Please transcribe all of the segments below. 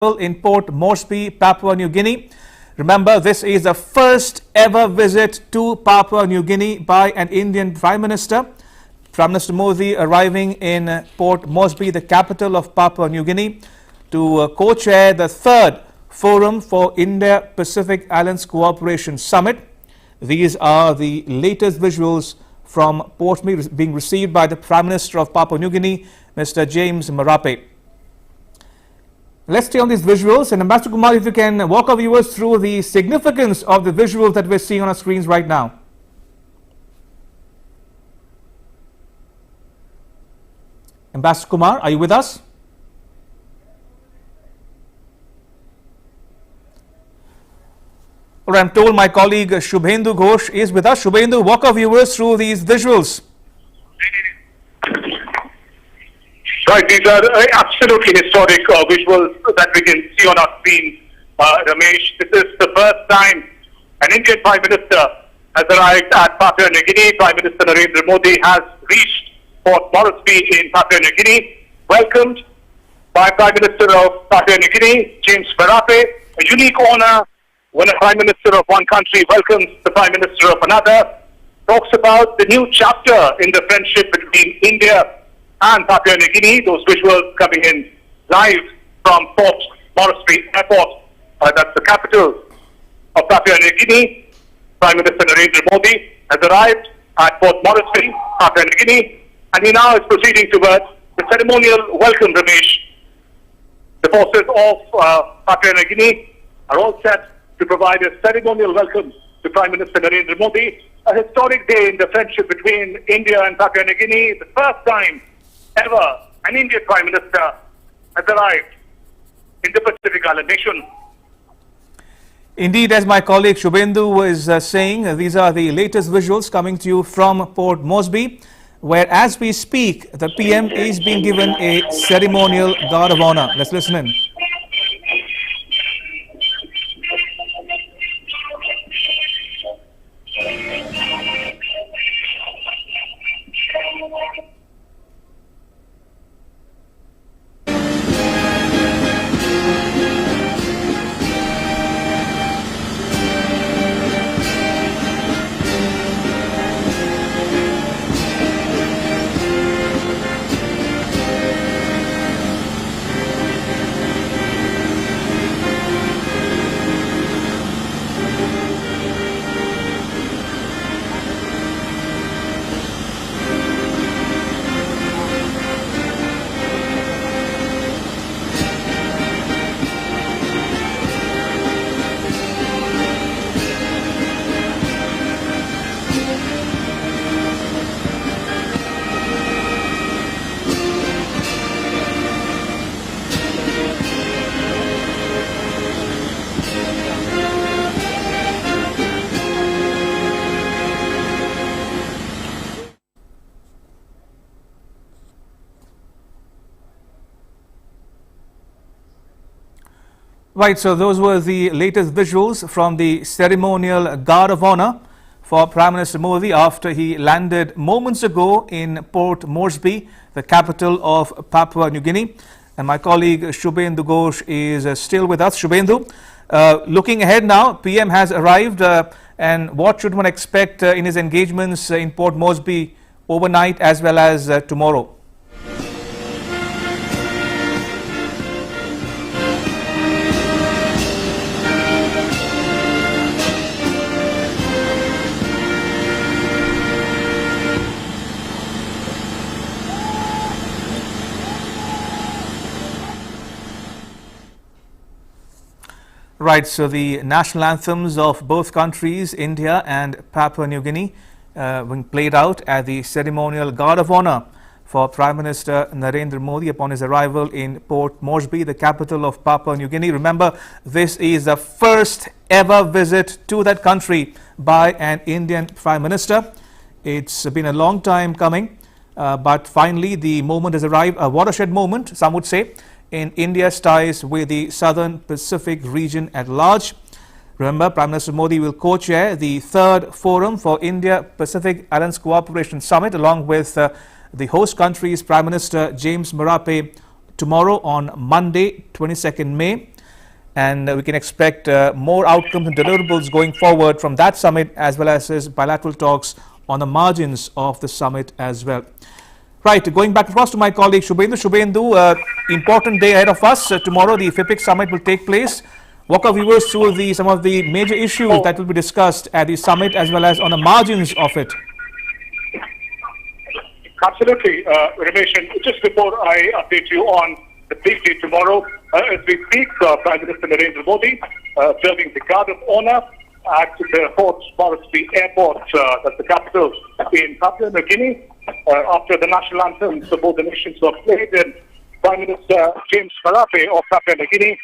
in Port Moresby, Papua New Guinea. Remember, this is the first ever visit to Papua New Guinea by an Indian Prime Minister. Prime Minister Modi arriving in Port Moresby, the capital of Papua New Guinea, to co-chair the third Forum for Indo-Pacific Islands Cooperation Summit. These are the latest visuals from Port Moresby being received by the Prime Minister of Papua New Guinea, Mr. James Marape. Let's stay on these visuals, and Ambassador Kumar, if you can walk our viewers through the significance of the visuals that we're seeing on our screens right now. Ambassador Kumar, are you with us? Well, I'm told my colleague Shubhendu Ghosh is with us. Shubhendu, walk our viewers through these visuals. Right, these are absolutely historic visuals that we can see on our screen, Ramesh. This is the first time an Indian Prime Minister has arrived at Papua New Guinea. Prime Minister Narendra Modi has reached Port Moresby in Papua New Guinea, welcomed by Prime Minister of Papua New Guinea, James Marape. A unique honor when a Prime Minister of one country welcomes the Prime Minister of another. Talks about the new chapter in the friendship between India and Papua New Guinea. Those visuals coming in live from Port Moresby Airport. That's the capital of Papua New Guinea. Prime Minister Narendra Modi has arrived at Port Moresby, Papua New Guinea, and he now is proceeding towards the ceremonial welcome, Ramesh. The forces of Papua New Guinea are all set to provide a ceremonial welcome to Prime Minister Narendra Modi. A historic day in the friendship between India and Papua New Guinea. The first time ever an Indian Prime Minister has arrived in the Pacific Island nation. Indeed, as my colleague Shubhendu was saying, these are the latest visuals coming to you from Port Moresby, where as we speak, the PM is being given a ceremonial guard of honor. Let's listen in. Right, so those were the latest visuals from the ceremonial guard of honor for Prime Minister Modi after he landed moments ago in Port Moresby, the capital of Papua New Guinea. And my colleague Shubhendu Ghosh is still with us. Shubhendu, looking ahead now, PM has arrived, and what should one expect in his engagements in Port Moresby overnight as well as tomorrow? Right, so the national anthems of both countries, India and Papua New Guinea, being played out at the ceremonial guard of honor for Prime Minister Narendra Modi upon his arrival in Port Moresby, the capital of Papua New Guinea. Remember, this is the first ever visit to that country by an Indian Prime Minister. It's been a long time coming, but finally the moment has arrived, a watershed moment, some would say, in India's ties with the Southern Pacific region at large. Remember, Prime Minister Modi will co-chair the third Forum for Indo-Pacific Islands Cooperation Summit along with the host country's Prime Minister James Marape tomorrow on Monday, 22nd May. And we can expect more outcomes and deliverables going forward from that summit, as well as his bilateral talks on the margins of the summit as well. Right, going back across to my colleague Shubhendu. Shubhendu, important day ahead of us. Tomorrow the FIPIC summit will take place. Walk our viewers through some of the major issues that will be discussed at the summit, as well as on the margins of it. Absolutely, Ramesh. And just before I update you on the big day tomorrow, as we speak, Prime Minister Narendra Modi observing the Guard of Honor at the Port Moresby Airport, that's the capital in Papua New Guinea. After the national anthems of both the nations were played, and Prime Minister James Marape of Papua New Guinea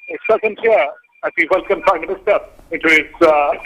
is present here as we welcome Prime Minister into his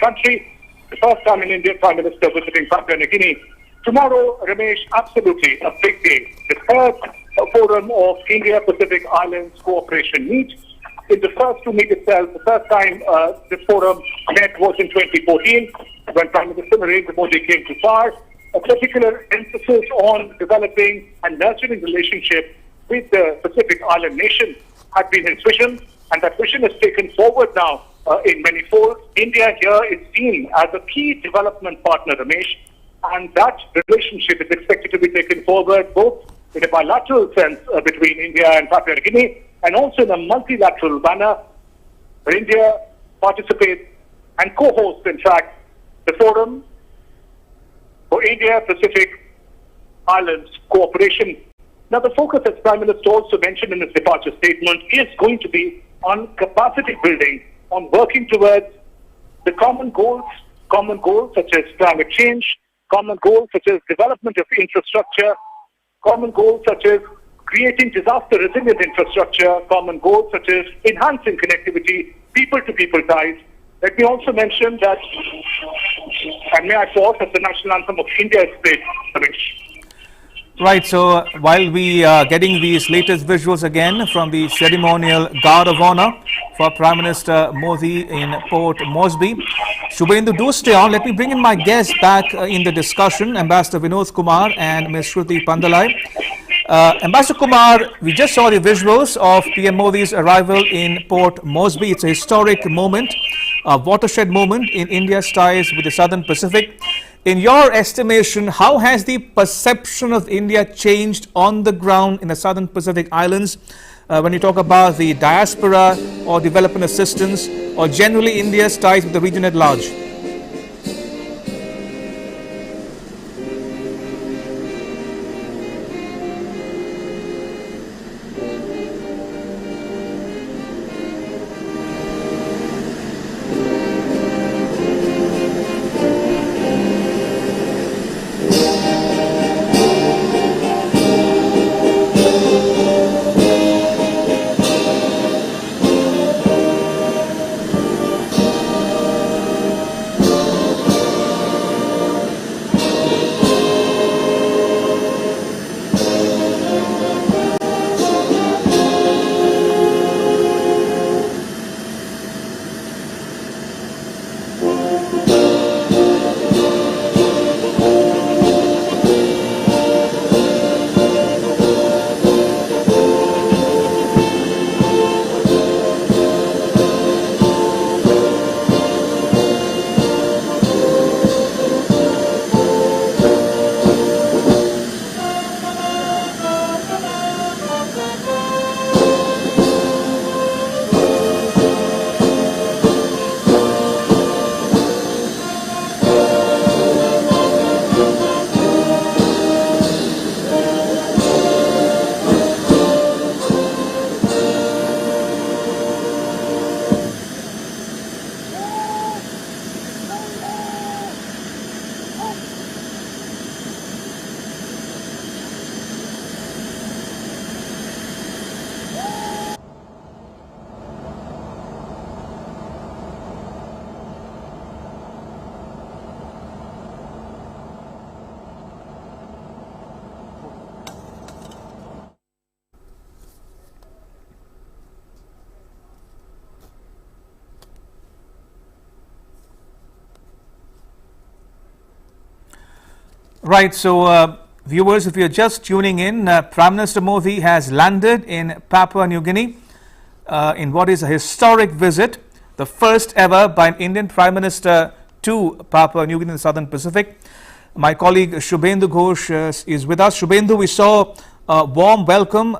country. The first time in India, Prime Minister visiting Papua New Guinea. Tomorrow, Ramesh, absolutely a big day. The third forum of India-Pacific Islands Cooperation meet. In the first to meet itself, the first time this forum met was in 2014, when Prime Minister Narendra Modi came to power. A particular emphasis on developing and nurturing relationship with the Pacific Island nation had been his vision, and that vision is taken forward now in many folds. India here is seen as a key development partner, Ramesh, and that relationship is expected to be taken forward both in a bilateral sense between India and Papua New Guinea, and also in a multilateral manner, where India participates and co-hosts, in fact, the forum for India-Pacific Islands Cooperation. Now, the focus, as Prime Minister also mentioned in his departure statement, is going to be on capacity building, on working towards the common goals such as climate change, common goals such as development of infrastructure, common goals such as creating disaster-resilient infrastructure, common goals such as enhancing connectivity, people-to-people ties. Let me also mention that, and may I pause as the national anthem of India is played, Ramesh. Right, so while we are getting these latest visuals again from the ceremonial Guard of Honor for Prime Minister Modi in Port Moresby, Shubhendu, do stay on. Let me bring in my guests back in the discussion, Ambassador Vinod Kumar and Ms. Shruti Pandalai. Ambassador Kumar, we just saw the visuals of PM Modi's arrival in Port Moresby. It's a historic moment, a watershed moment in India's ties with the Southern Pacific. In your estimation, how has the perception of India changed on the ground in the Southern Pacific Islands when you talk about the diaspora or development assistance, or generally India's ties with the region at large? Right, so Viewers, if you're just tuning in, Prime Minister Modi has landed in Papua New Guinea in what is a historic visit, the first ever by an Indian Prime Minister to Papua New Guinea in the Southern Pacific. My colleague Shubhendu Ghosh is with us. Shubhendu, we saw a warm welcome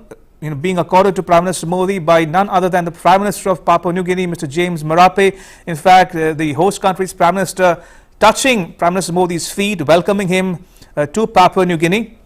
being accorded to Prime Minister Modi by none other than the Prime Minister of Papua New Guinea, Mr. James Marape. In fact, the host country's Prime Minister touching Prime Minister Modi's feet, welcoming him to Papua New Guinea.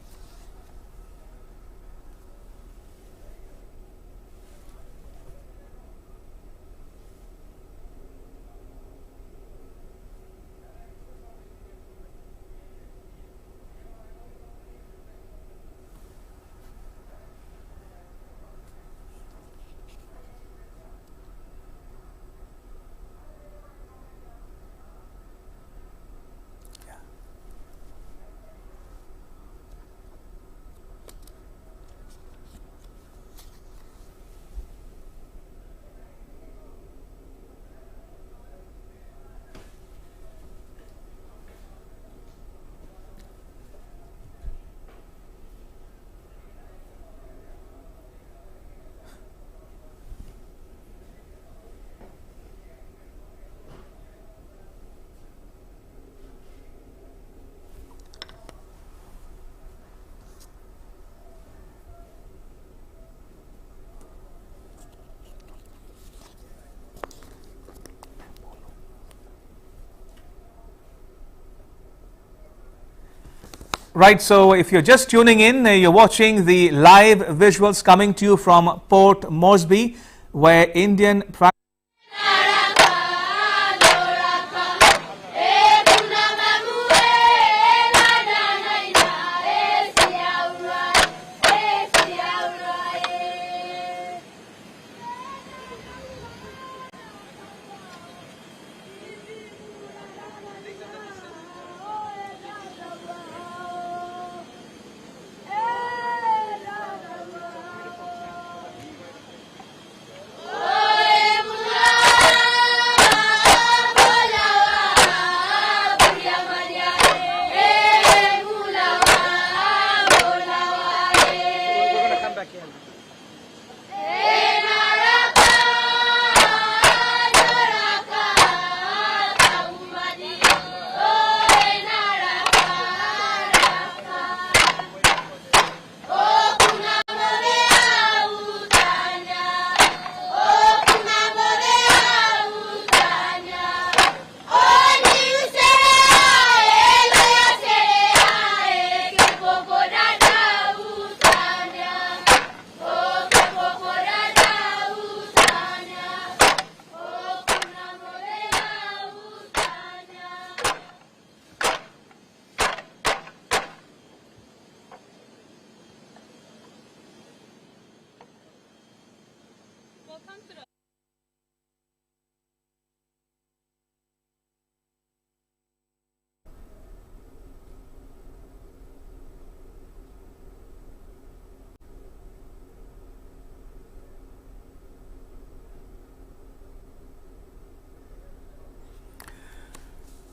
Right, so if you're just tuning in, you're watching the live visuals coming to you from Port Moresby, where Indian Prime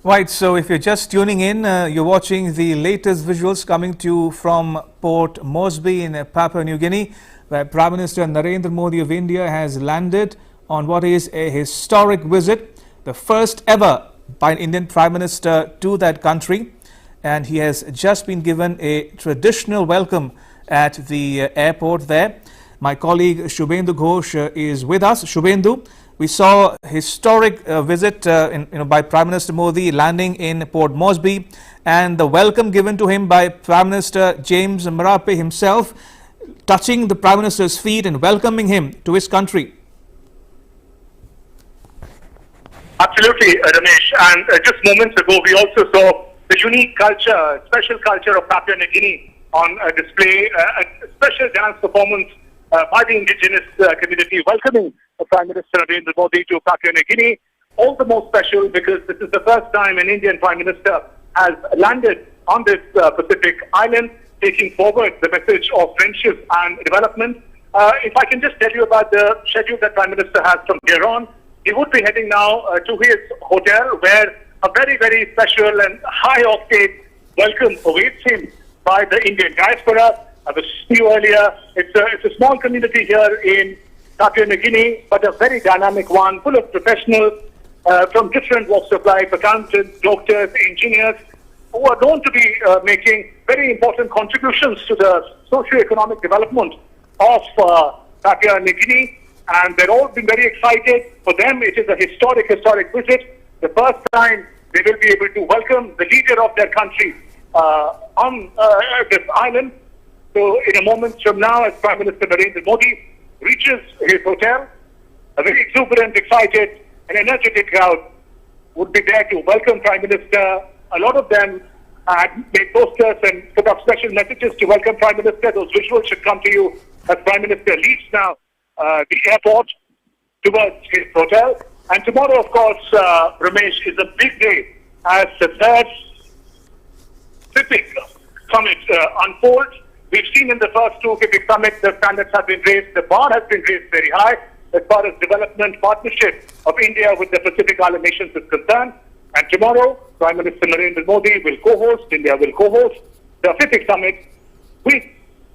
Right, so if you're just tuning in, you're watching the latest visuals coming to you from Port Moresby in Papua New Guinea, where Prime Minister Narendra Modi of India has landed on what is a historic visit, the first ever by an Indian Prime Minister to that country, and he has just been given a traditional welcome at the airport there. My colleague Shubhendu Ghosh is with us. Shubhendu, we saw a historic visit by Prime Minister Modi landing in Port Moresby, and the welcome given to him by Prime Minister James Marape himself, touching the Prime Minister's feet and welcoming him to his country. Absolutely, Ramesh. And just moments ago, we also saw the unique culture, special culture of Papua New Guinea on display, a special dance performance by the indigenous community welcoming Prime Minister Narendra Modi to Papua New Guinea. All the more special because this is the first time an Indian Prime Minister has landed on this Pacific island, taking forward the message of friendship and development. If I can just tell you about the schedule that Prime Minister has from here on, he would be heading now to his hotel where a very, very special and high-octane welcome awaits him by the Indian diaspora. I was seeing you earlier. It's a small community here in Papua New Guinea, but a very dynamic one, full of professionals from different walks of life, accountants, doctors, engineers, who are known to be making very important contributions to the socio-economic development of Papua New Guinea. And they've all been very excited. For them, it is a historic visit. The first time they will be able to welcome the leader of their country on this island. So in a moment from now, as Prime Minister Narendra Modi reaches his hotel, a very exuberant, excited and energetic crowd would be there to welcome Prime Minister. A lot of them had made posters and put up special messages to welcome Prime Minister. Those visuals should come to you as Prime Minister leaves now the airport towards his hotel. And tomorrow, of course, Ramesh, is a big day as the third FIPIC summit unfolds. We've seen in the first two FIPIC summits, the standards have been raised, the bar has been raised very high as far as development partnership of India with the Pacific Island nations is concerned. And tomorrow, Prime Minister Narendra Modi will co-host, India will co-host the FIPIC summit with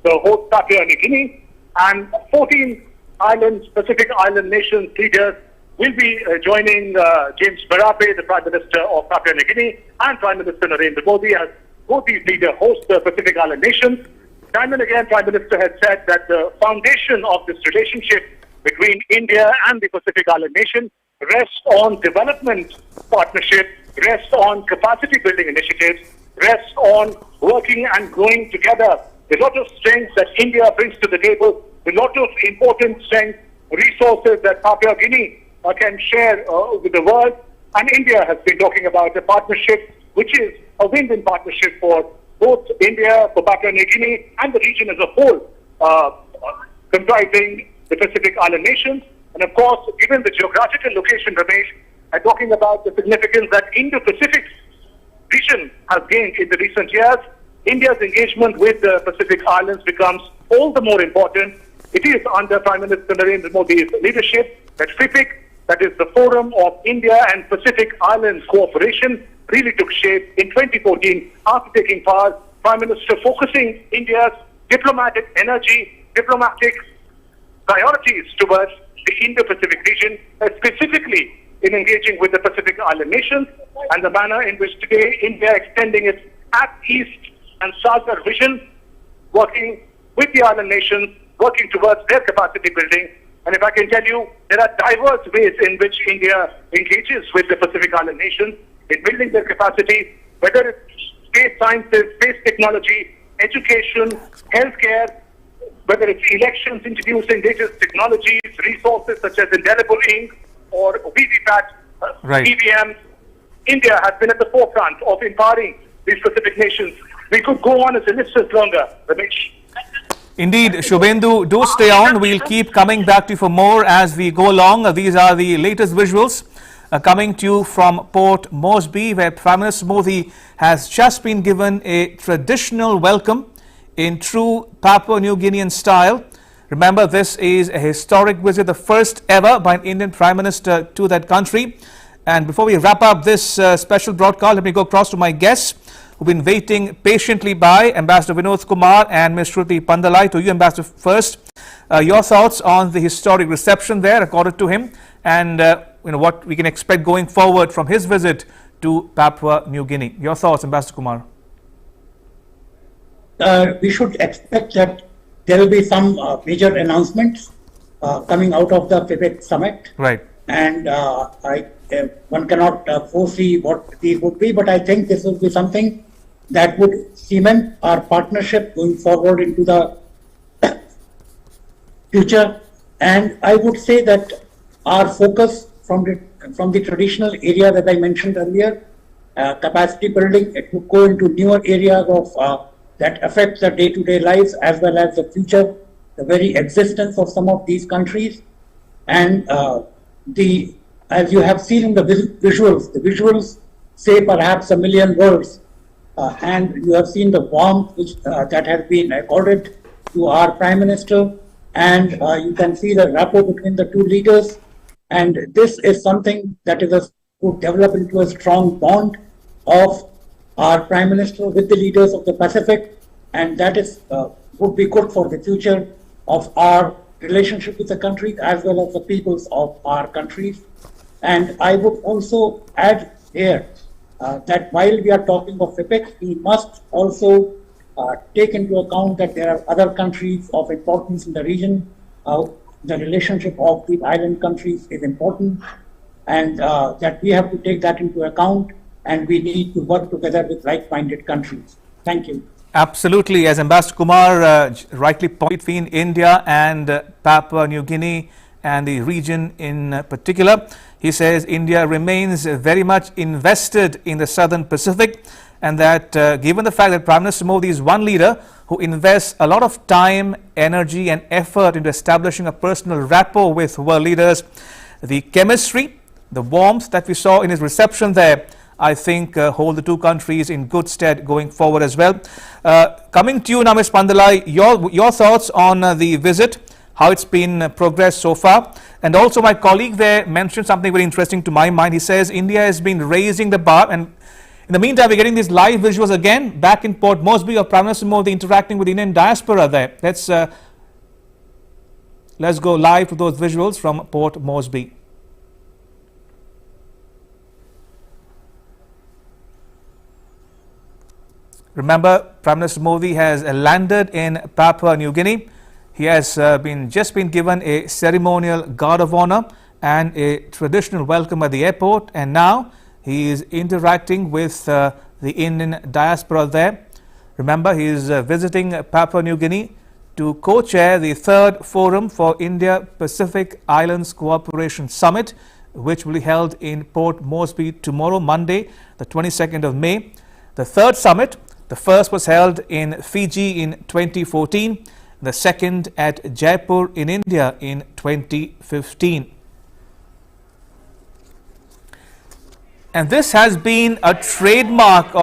the host Papua New Guinea, and 14 islands, Pacific Island nations leaders will be joining James Marape, the Prime Minister of Papua New Guinea, and Prime Minister Narendra Modi as both these leaders host the Pacific Island nations. Time and again, Prime Minister has said that the foundation of this relationship between India and the Pacific Island nation rests on development partnership, rests on capacity building initiatives, rests on working and growing together. There's a lot of strengths that India brings to the table, a lot of important strengths, resources that Papua Guinea can share with the world. And India has been talking about a partnership which is a win-win partnership for both India, for Papua New Guinea, and the region as a whole, comprising the Pacific Island nations. And of course, given the geographical location, Ramesh, I'm talking about the significance that Indo-Pacific region has gained in the recent years. India's engagement with the Pacific Islands becomes all the more important. It is under Prime Minister Narendra Modi's leadership that FIPIC, that is the Forum of India and Pacific Islands Cooperation, really took shape in 2014 after taking power. Prime Minister focusing India's diplomatic energy, diplomatic priorities towards the Indo-Pacific region, specifically in engaging with the Pacific Island nations, and the manner in which today India extending its Act East and Southern vision, working with the island nations, working towards their capacity building. And if I can tell you, there are diverse ways in which India engages with the Pacific Island nations in building their capacity, whether it's space sciences, space technology, education, healthcare, whether it's elections, introducing latest technologies, resources such as indelible ink or VVPAT, EVMs. India has been at the forefront of empowering these Pacific nations. We could go on as the list is longer, Ramesh. Indeed, Shubhendu, do stay on. We'll keep coming back to you for more as we go along. These are the latest visuals coming to you from Port Moresby, where Prime Minister Modi has just been given a traditional welcome in true Papua New Guinean style. Remember, this is a historic visit, the first ever by an Indian Prime Minister to that country. And before we wrap up this special broadcast, let me go across to my guests who've been waiting patiently by Ambassador Vinod Kumar and Ms. Shruti Pandalai. To you, Ambassador, first, your thoughts on the historic reception there accorded to him, and what we can expect going forward from his visit to Papua New Guinea. Your thoughts, Ambassador Kumar? We should expect that there will be some major announcements coming out of the FIPIC summit. Right. And one cannot foresee what these would be, but I think this will be something that would cement our partnership going forward into the future. And I would say that our focus from the traditional area that I mentioned earlier, capacity building, it would go into newer areas of that affect the day-to-day lives as well as the future, the very existence of some of these countries. And as you have seen in the visuals say perhaps a million words, and you have seen the warmth which that has been accorded to our Prime Minister, and you can see the rapport between the two leaders. And this is something that would develop into a strong bond of our Prime Minister with the leaders of the Pacific. and that is would be good for the future of our relationship with the countries as well as the peoples of our countries. And I would also add here that while we are talking of FIPEC, we must also take into account that there are other countries of importance in the region. The relationship of the island countries is important, and that we have to take that into account, and we need to work together with like-minded countries. Thank you. Absolutely. As Ambassador Kumar rightly pointed, between India and Papua New Guinea and the region in particular, he says India remains very much invested in the Southern Pacific, and that given the fact that Prime Minister Modi is one leader who invests a lot of time, energy and effort into establishing a personal rapport with world leaders, the chemistry, the warmth that we saw in his reception there, I think hold the two countries in good stead going forward as well. Coming to you now, Ms. Pandalai, your thoughts on the visit, how it's been progressed so far. And also my colleague there mentioned something very interesting to my mind. He says India has been raising the bar, and in the meantime we're getting these live visuals again back in Port Moresby of Prime Minister Modi interacting with the Indian diaspora there. Let's go live to those visuals from Port Moresby. Remember, Prime Minister Modi has landed in Papua New Guinea. He has just been given a ceremonial guard of honor and a traditional welcome at the airport, and now he is interacting with the Indian diaspora there. Remember, he is visiting Papua New Guinea to co-chair the 3rd Forum for India-Pacific Islands Cooperation Summit, which will be held in Port Moresby tomorrow, Monday, the 22nd of May. The 3rd summit, the first was held in Fiji in 2014, the second at Jaipur in India in 2015. And this has been a trademark of